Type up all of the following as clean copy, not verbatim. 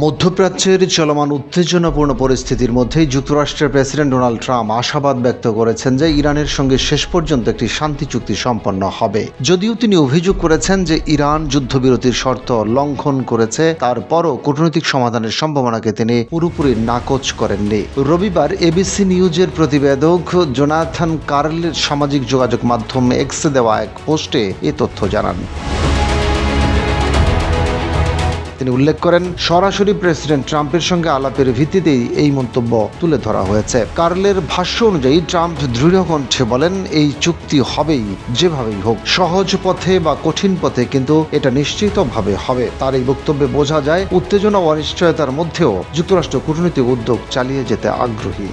মধ্যপ্রাচ্যের চলমান উত্তেজনাপূর্ণ পরিস্থিতির মধ্যেই যুক্তরাষ্ট্রের প্রেসিডেন্ট ডোনাল্ড ট্রাম্প আশাবাদ ব্যক্ত করেছেন যে ইরানের সঙ্গে শেষ পর্যন্ত একটি শান্তি চুক্তি সম্পন্ন হবে। যদিও তিনি অভিযোগ করেছেন যে ইরান যুদ্ধবিরতির শর্ত লঙ্ঘন করেছে, তারপরও কূটনৈতিক সমাধানের সম্ভাবনাকে তিনি পুরোপুরি নাকচ করেননি। রবিবার এবিসি নিউজের প্রতিবেদক জোনাথন কার্লের সামাজিক যোগাযোগ মাধ্যম এক্সে দেওয়া এক পোস্টে এ তথ্য জানান। তিনি উল্লেখ করেন, সরাসরি প্রেসিডেন্ট ট্রাম্পের সঙ্গে আলাপের ভিত্তিতেই এই মন্তব্য তুলে ধরা হয়েছে। কার্লের ভাষ্য অনুযায়ী ট্রাম্প দৃঢ় কণ্ঠে বলেন, এই চুক্তি হবেই, যেভাবেই হোক, সহজ পথে বা কঠিন পথে, কিন্তু এটা নিশ্চিতভাবে হবে। তার এই বক্তব্যে বোঝা যায় উত্তেজনা ও অনিশ্চয়তার মধ্যেও যুক্তরাষ্ট্র কূটনৈতিক উদ্যোগ চালিয়ে যেতে আগ্রহী।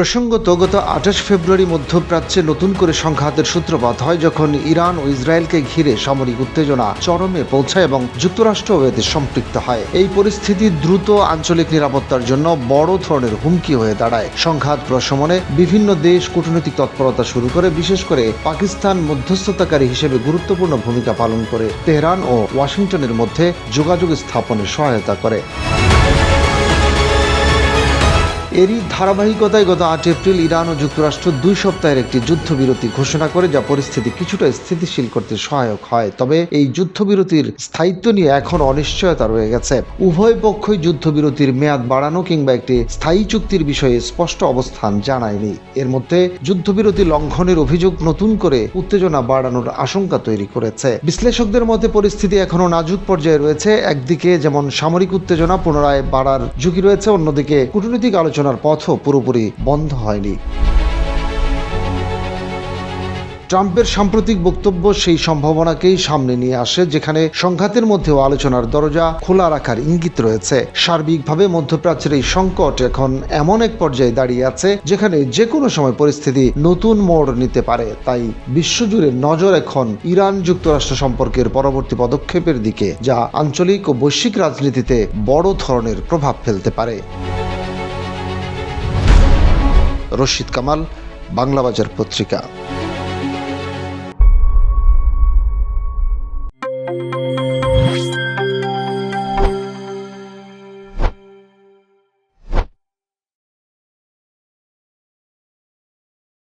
প্রসঙ্গত, গত 28 ফেব্রুয়ারি মধ্যপ্রাচ্যে নতুন করে সংঘাতের সূত্রপাত হয়, যখন ইরান ও ইসরায়েলকে ঘিরে সামরিক উত্তেজনা চরমে পৌঁছায় এবং যুক্তরাষ্ট্রও এতে সম্পৃক্ত হয়। এই পরিস্থিতি দ্রুত আঞ্চলিক নিরাপত্তার জন্য বড় ধরনের হুমকি হয়ে দাঁড়ায়। সংঘাত প্রশমনে বিভিন্ন দেশ কূটনৈতিক তৎপরতা শুরু করে, বিশেষ করে পাকিস্তান মধ্যস্থতাকারী হিসেবে গুরুত্বপূর্ণ ভূমিকা পালন করে তেহরান ও ওয়াশিংটনের মধ্যে যোগাযোগ স্থাপনে সহায়তা করে। এরই ধারাবাহিকতায় গত 8 এপ্রিল ইরান ও যুক্তরাষ্ট্র 2 সপ্তাহের একটি যুদ্ধবিরতি ঘোষণা করে, যা পরিস্থিতি কিছুটা স্থিতিশীল করতে সহায়ক হয়। তবে এই যুদ্ধবিরতির স্থায়িত্ব নিয়ে এখন অনিশ্চয়তা রয়ে গেছে। উভয় পক্ষই যুদ্ধবিরতির মেয়াদ বাড়ানো কিংবা একটি স্থায়ী চুক্তির বিষয়ে স্পষ্ট অবস্থান জানায়নি। এর মধ্যে যুদ্ধবিরতি লঙ্ঘনের অভিযোগ নতুন করে উত্তেজনা বাড়ানোর আশঙ্কা তৈরি করেছে। বিশ্লেষকদের মতে পরিস্থিতি এখনও নাজুক পর্যায়ে রয়েছে। একদিকে যেমন সামরিক উত্তেজনা পুনরায় বাড়ার ঝুঁকি রয়েছে, অন্যদিকে কূটনৈতিক আলোচনার পথও পুরোপুরি বন্ধ হয়নি। ট্রাম্পের সাম্প্রতিক বক্তব্য সেই সম্ভাবনাকেই সামনে নিয়ে আসে, যেখানে সংঘাতের মধ্যেও আলোচনার দরজা খোলা রাখার ইঙ্গিত রয়েছে। সার্বিকভাবে মধ্যপ্রাচ্যের এই সংকট এখন এমন এক পর্যায়ে দাঁড়িয়ে আছে যেখানে যে কোনো সময় পরিস্থিতি নতুন মোড় নিতে পারে। তাই বিশ্বজুড়ে নজর এখন ইরান যুক্তরাষ্ট্র সম্পর্কের পরবর্তী পদক্ষেপের দিকে, যা আঞ্চলিক ও বৈশ্বিক রাজনীতিতে বড় ধরনের প্রভাব ফেলতে পারে। রশিদ কামাল, বাংলাবাজার পত্রিকা।